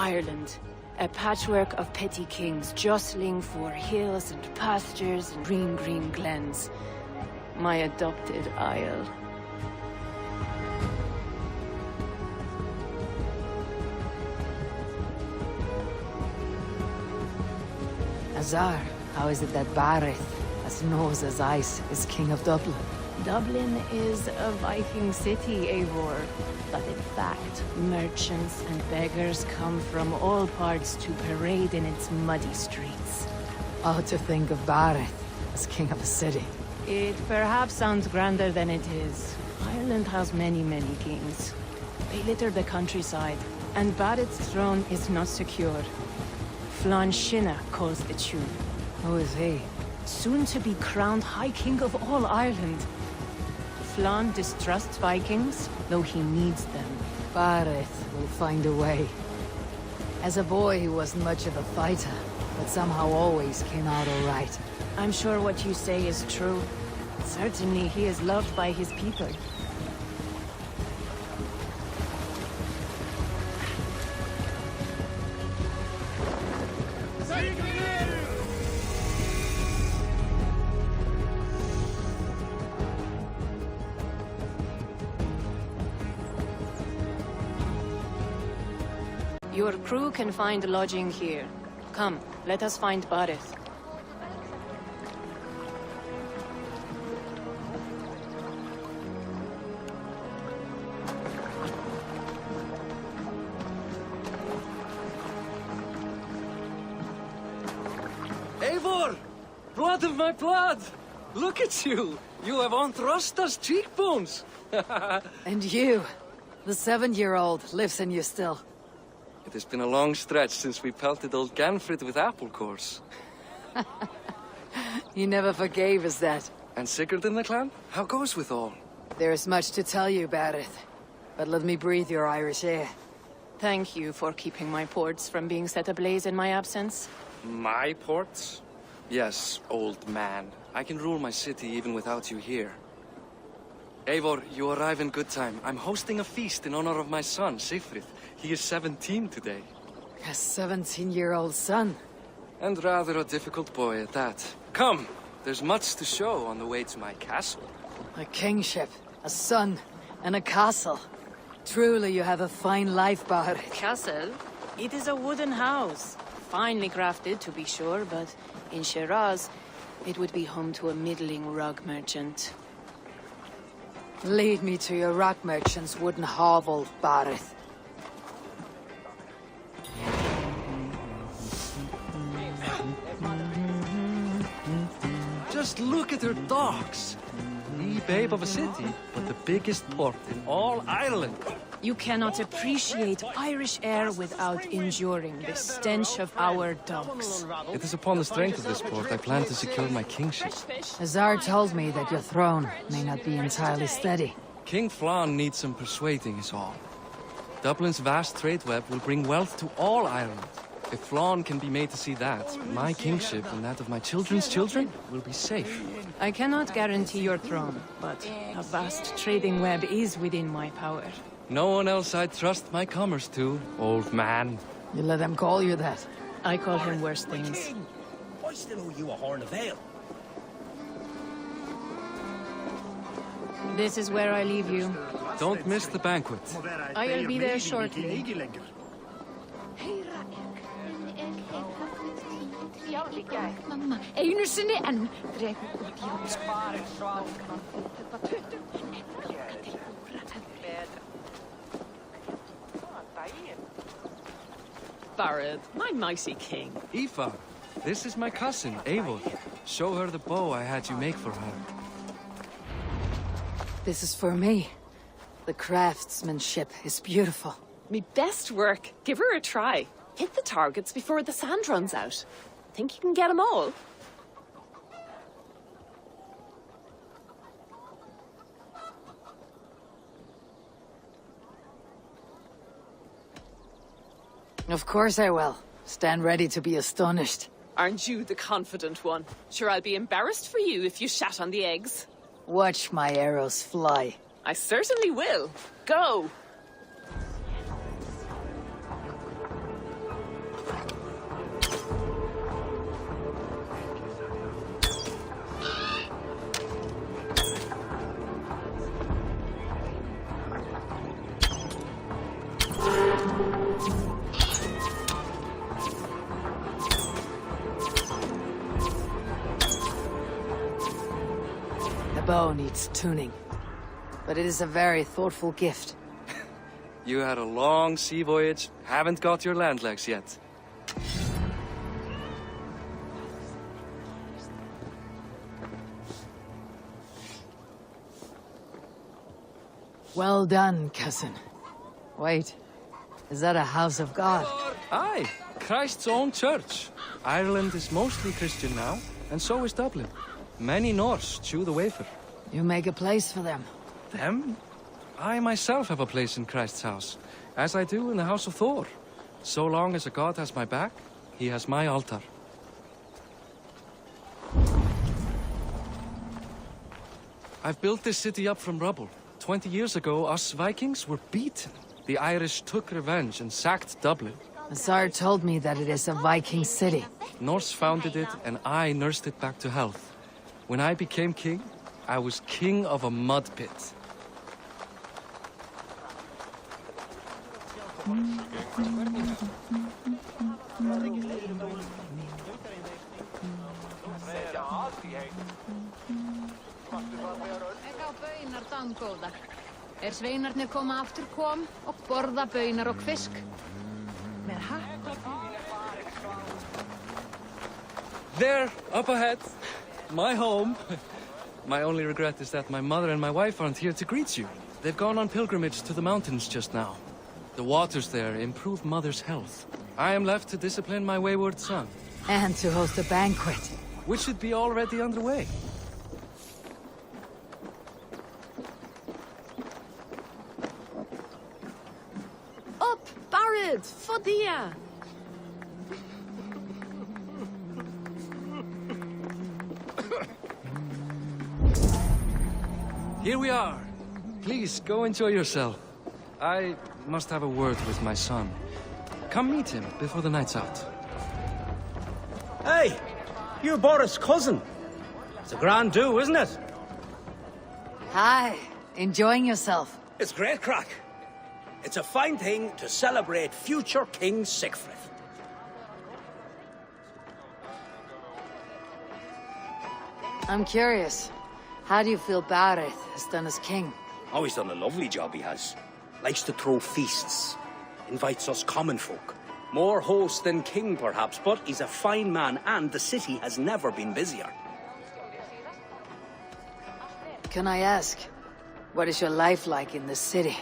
Ireland. A patchwork of petty kings jostling for hills and pastures and green glens. My adopted isle. Azar, how is it that Barith, as knows as ice, is king of Dublin? Dublin is a Viking city, Eivor. But in fact, merchants and beggars come from all parts to parade in its muddy streets. Oh, to think of Barith as king of a city. It perhaps sounds grander than it is. Ireland has many kings. They litter the countryside, and Barith's throne is not secure. Flann Sinna calls the tune. Who is he? Soon to be crowned High King of all Ireland. Flann distrusts Vikings, though he needs them. Barith will find a way. As a boy, he wasn't much of a fighter, but somehow always came out all right. I'm sure what you say is true. Certainly he is loved by his people. Your crew can find lodging here. Come, let us find Barith. Eivor! Blood of my blood! Look at you! You have Anthrosta's cheekbones! And you, the 7-year-old, lives in you still. It has been a long stretch since we pelted old Ganfrid with apple cores. You never forgave us that. And Sigurd in the clan? How goes with all? There is much to tell you, Barith. But let me breathe your Irish air. Thank you for keeping my ports from being set ablaze in my absence. My ports? Yes, old man. I can rule my city even without you here. Eivor, you arrive in good time. I'm hosting a feast in honor of my son, Sigfrid. He is 17 today. A 17-year-old son? And rather a difficult boy at that. Come! There's much to show on the way to my castle. A kingship, a son, and a castle. Truly you have a fine life, Barith. Castle? It is a wooden house. Finely crafted, to be sure, but in Shiraz, it would be home to a middling rug merchant. Lead me to your rock merchant's wooden hovel, Barith. Just look at her docks. The babe of a city, but the biggest port in all Ireland. You cannot appreciate Irish air without enduring the stench of our docks. It is upon the strength of this port I plan to secure my kingship. Azar told me that your throne may not be entirely steady. King Flann needs some persuading is all. Dublin's vast trade web will bring wealth to all Ireland. If Flann can be made to see that, my kingship and that of my children's children will be safe. I cannot guarantee your throne, but a vast trading web is within my power. No one else I'd trust my commerce to, old man. You let them call you that. I call him worse things. I still owe you a horn of ale. This is where I leave you. Don't miss the banquet. I'll be there shortly. Mamma, einu sinni enn Barith, my mighty king. Aoife, this is my cousin, Eivor. Show her the bow I had you make for her. This is for me. The craftsmanship is beautiful. Me best work. Give her a try. Hit the targets before the sand runs out. Think you can get them all? Of course I will. Stand ready to be astonished. Aren't you the confident one? Sure, I'll be embarrassed for you if you shat on the eggs. Watch my arrows fly. I certainly will. Go! bow needs tuning. But it is a very thoughtful gift. You had a long sea voyage, haven't got your land legs yet. Well done, cousin. Wait, is that a house of God? Aye, Christ's own church. Ireland is mostly Christian now, and so is Dublin. Many Norse chew the wafer. You make a place for them. Them? I myself have a place in Christ's house, as I do in the House of Thor. So long as a god has my back, he has my altar. I've built this city up from rubble. 20 years ago, us Vikings were beaten. The Irish took revenge and sacked Dublin. The Tsar told me that it is a Viking city. Norse founded it, and I nursed it back to health. When I became king, I was king of a mud pit. Baunar dangóðar. Sveinarnir koma aftur kom og borða baunar og fisk. Með hatt. There, up ahead. My home. My only regret is that my mother and my wife aren't here to greet you. They've gone on pilgrimage to the mountains just now. The waters there improve mother's health. I am left to discipline my wayward son. And to host a banquet. Which should be already underway. Up, Barad, Fodia. Here we are. Please, go enjoy yourself. I must have a word with my son. Come meet him before the night's out. Hey, you're Boris' cousin. It's a grand do, isn't it? Hi, enjoying yourself? It's great crack. It's a fine thing to celebrate future King Siegfried. I'm curious. How do you feel Barad has done as king? Oh, he's done a lovely job, he has. Likes to throw feasts. Invites us common folk. More host than king, perhaps, but he's a fine man, and the city has never been busier. Can I ask, what is your life like in the city?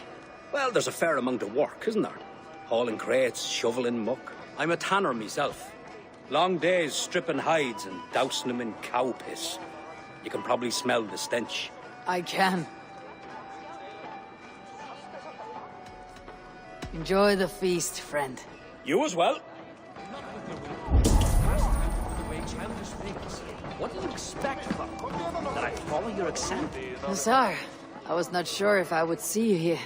Well, there's a fair amount of work, isn't there? Hauling crates, shoveling muck. I'm a tanner myself. Long days stripping hides and dousing them in cow piss. You can probably smell the stench. I can. Enjoy the feast, friend. You as well. What do you expect from me? That I follow your example? Nazar, I was not sure if I would see you here.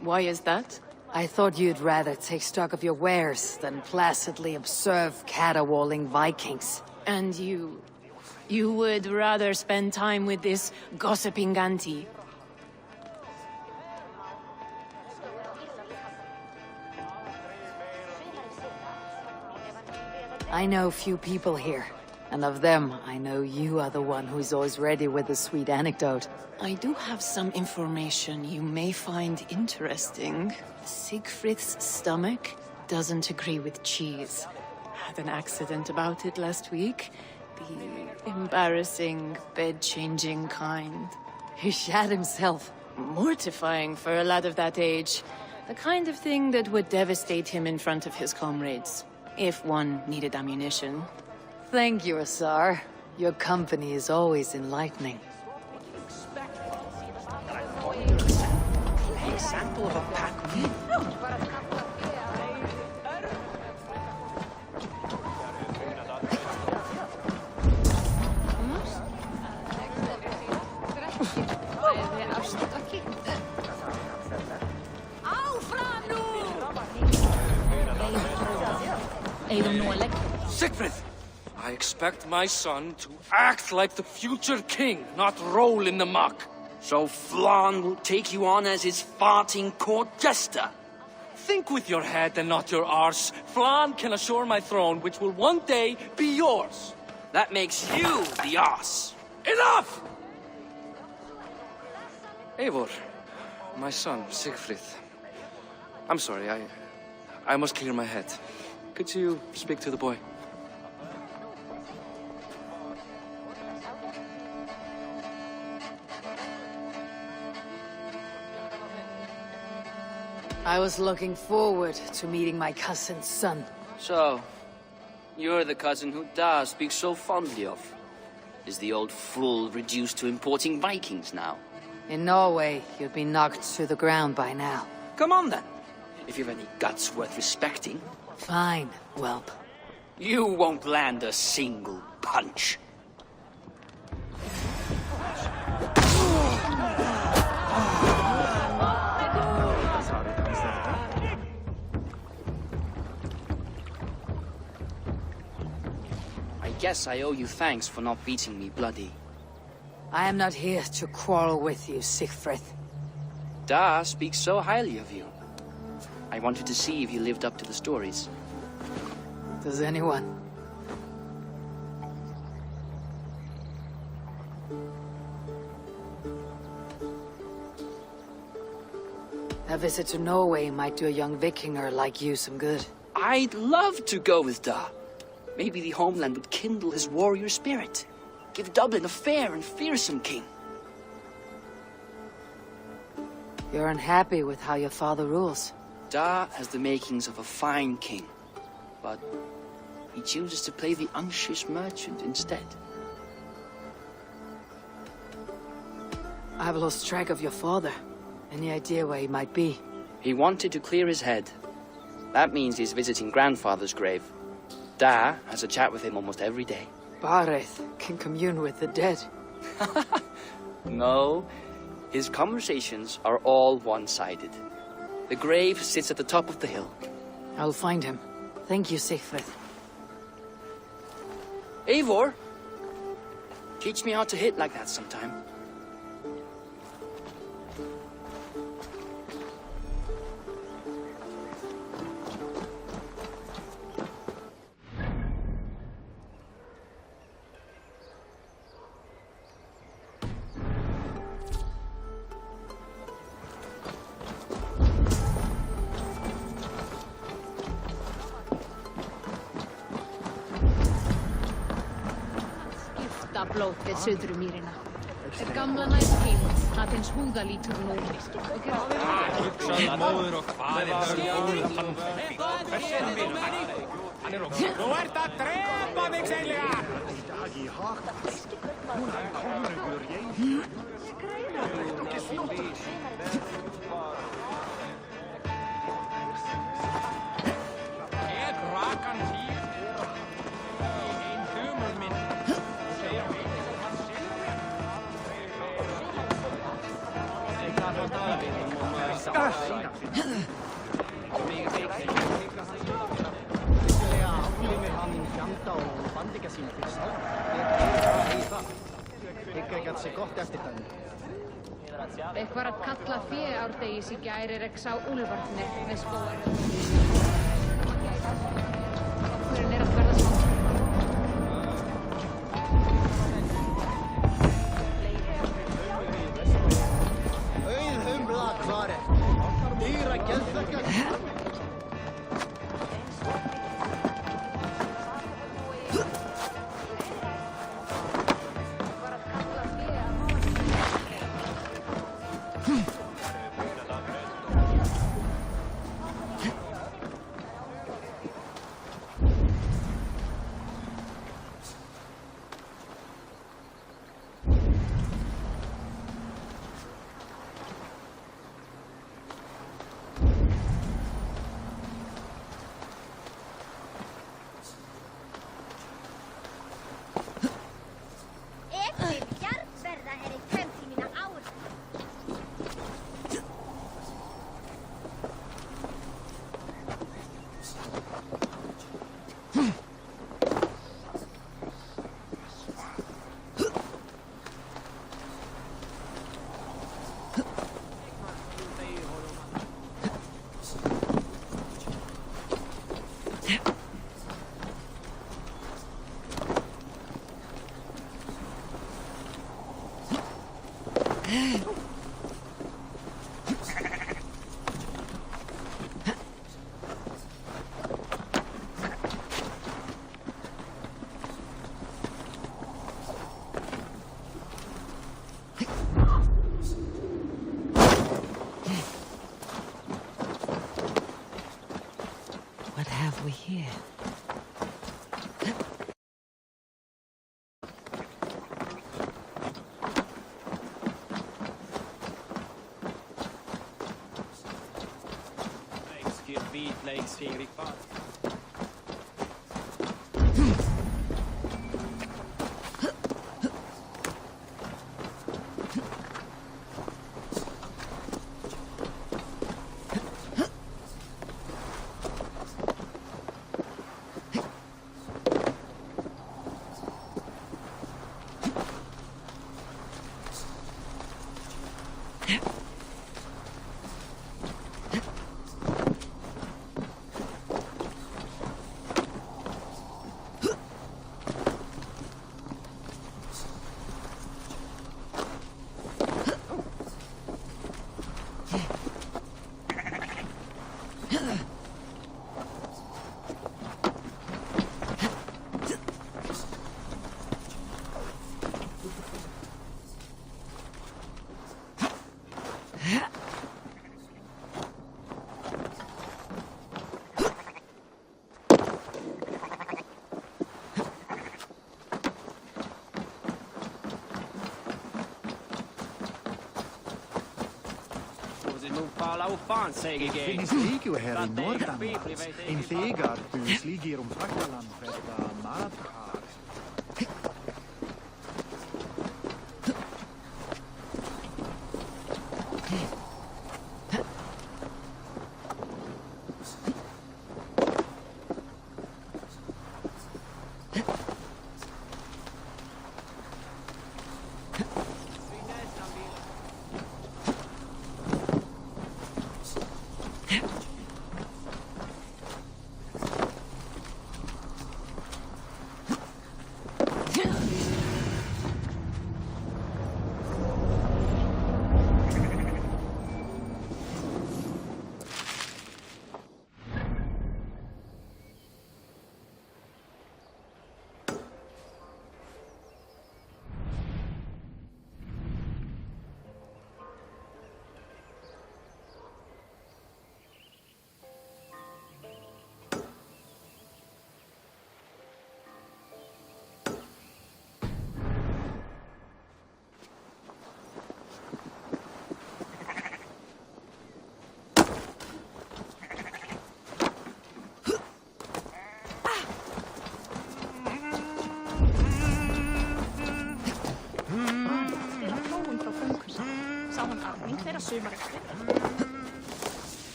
Why is that? I thought you'd rather take stock of your wares than placidly observe caterwauling Vikings. And you would rather spend time with this gossiping auntie? I know few people here, and of them, I know you are the one who's always ready with a sweet anecdote. I do have some information you may find interesting. Siegfried's stomach doesn't agree with cheese. Had an accident about it last week. The embarrassing, bed-changing kind. He shat himself. Mortifying for a lad of that age. The kind of thing that would devastate him in front of his comrades. If one needed ammunition. Thank you, Asar. Your company is always enlightening. Example of a pack win. Siegfried! I expect my son to act like the future king, not roll in the muck. So Flann will take you on as his farting court jester? Think with your head and not your arse. Flann can assure my throne, which will one day be yours. That makes you the arse. Enough! Eivor, my son, Siegfried. I'm sorry, I must clear my head. Could you speak to the boy? I was looking forward to meeting my cousin's son. So, you're the cousin who Da speaks so fondly of. Is the old fool reduced to importing Vikings now? In Norway, you'd be knocked to the ground by now. Come on then, if you've any guts worth respecting. Fine, whelp. You won't land a single punch. I guess I owe you thanks for not beating me bloody. I am not here to quarrel with you, Siegfried. Da speaks so highly of you. I wanted to see if you lived up to the stories. Does anyone? A visit to Norway might do a young Vikinger like you some good. I'd love to go with Da. Maybe the homeland would kindle his warrior spirit. Give Dublin a fair and fearsome king. You're unhappy with how your father rules. Da has the makings of a fine king, but he chooses to play the unctuous merchant instead. I've lost track of your father. Any idea where he might be? He wanted to clear his head. That means he's visiting grandfather's grave. Da has a chat with him almost every day. Bareth can commune with the dead. No, his conversations are all one-sided. The grave sits at the top of the hill. I'll find him. Thank you, Siegfried. Eivor, teach me how to hit like that sometime. Blót við Suðurmýrina. Er gamla næstíð að hins húða lítur núni. Hugsaðu móður og hvað góður hann Þú ert að drepa þig, seglega! Ég rakan hér í ein humur minn. Eitthvað að kalla fé árdegis í gæri reksa á úlfarnir með skóar. Okkurinn að verða smá. here. Finis liigiu heri Nordamats, in Thegar bys ligirum Fragtaland verda Madhar.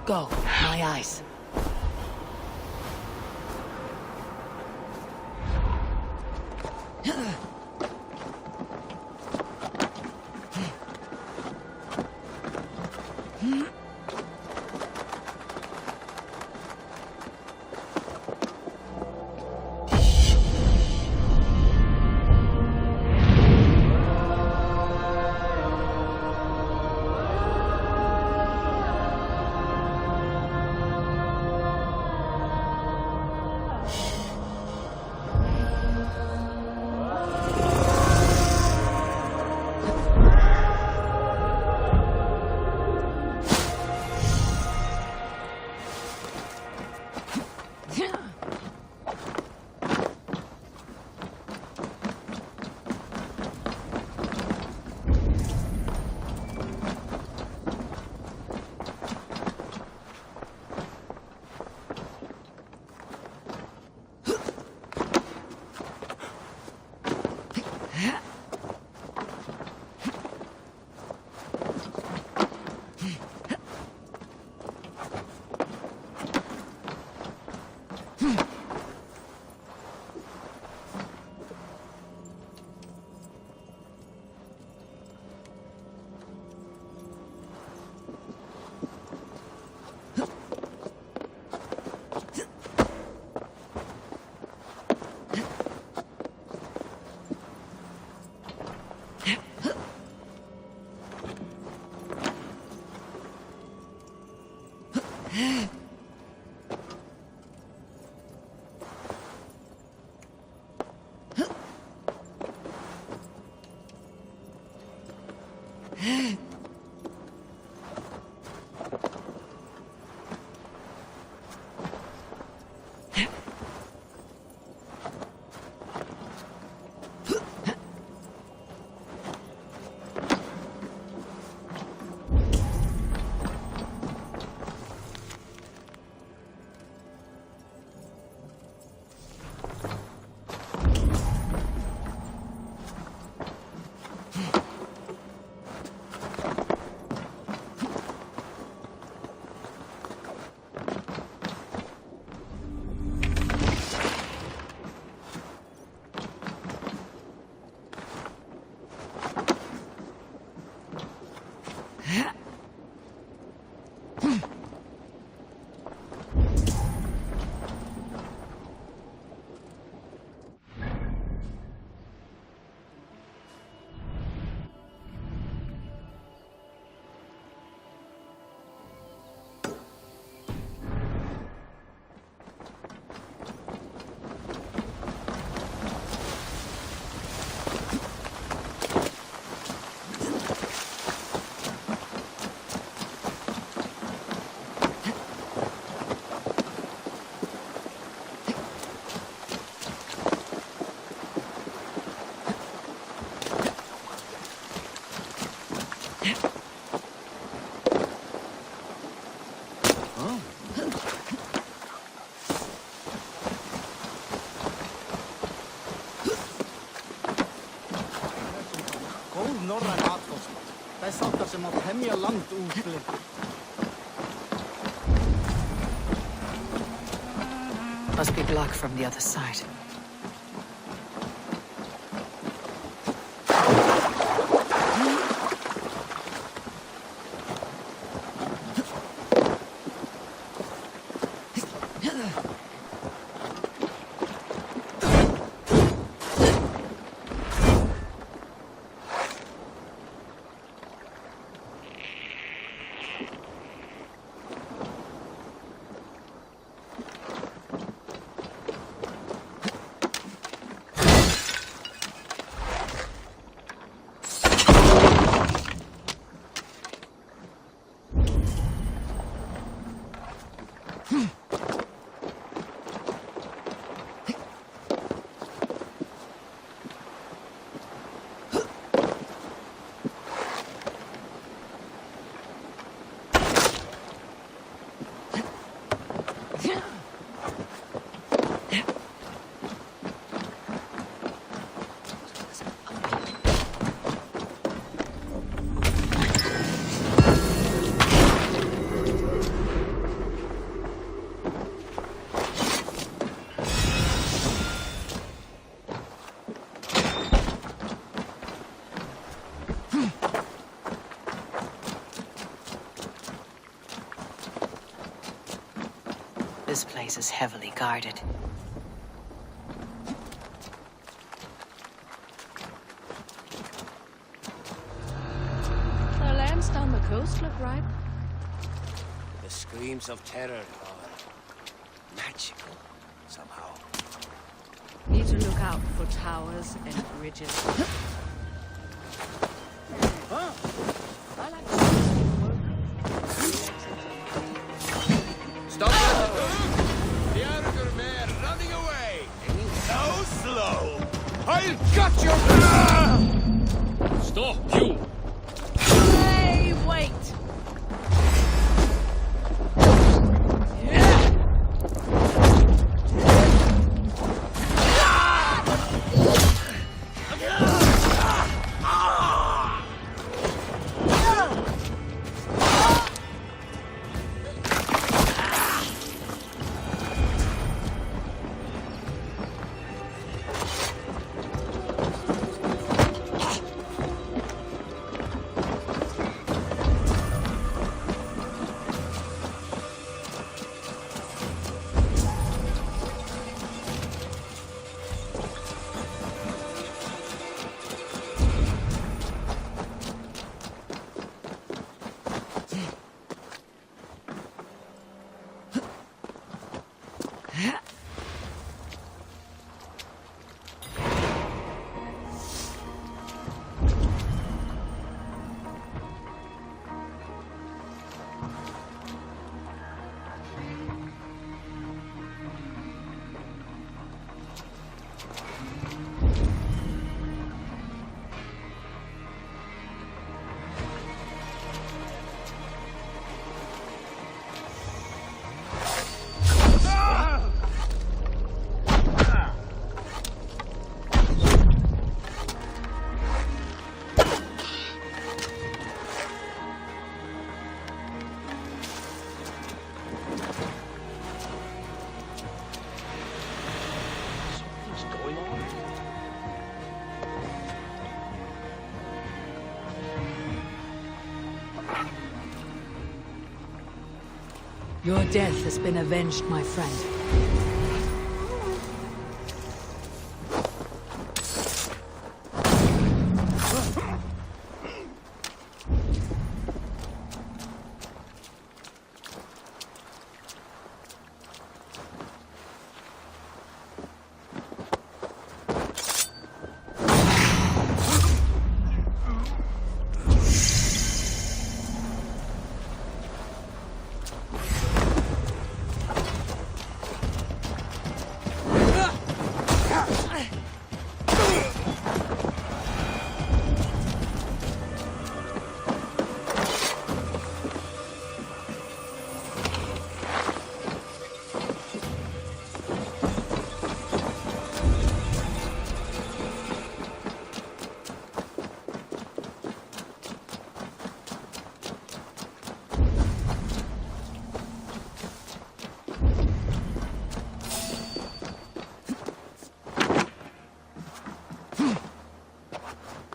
Go, my eyes. Kool norra kaatkosta. Tässä ottaa mot hemmiä langt uusli. Must be blocked from the other side. This place is heavily guarded. The lands down the coast look ripe. The screams of terror are magical, somehow. Need to look out for towers and bridges. Stop it! The Arger mare running away! So slow! I'll cut your... Stop, you! Hey, wait! Your death has been avenged, my friend.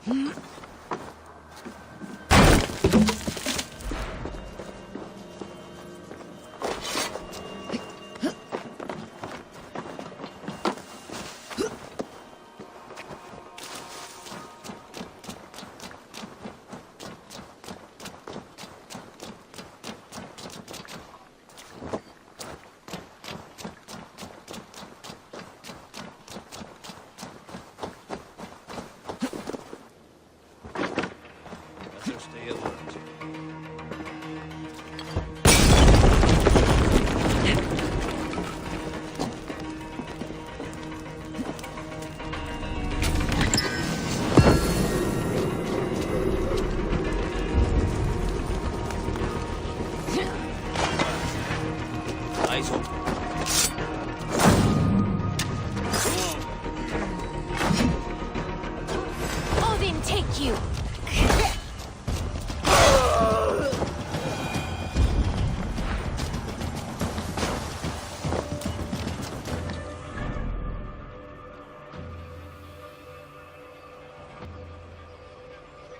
Better stay alert. Eyes open.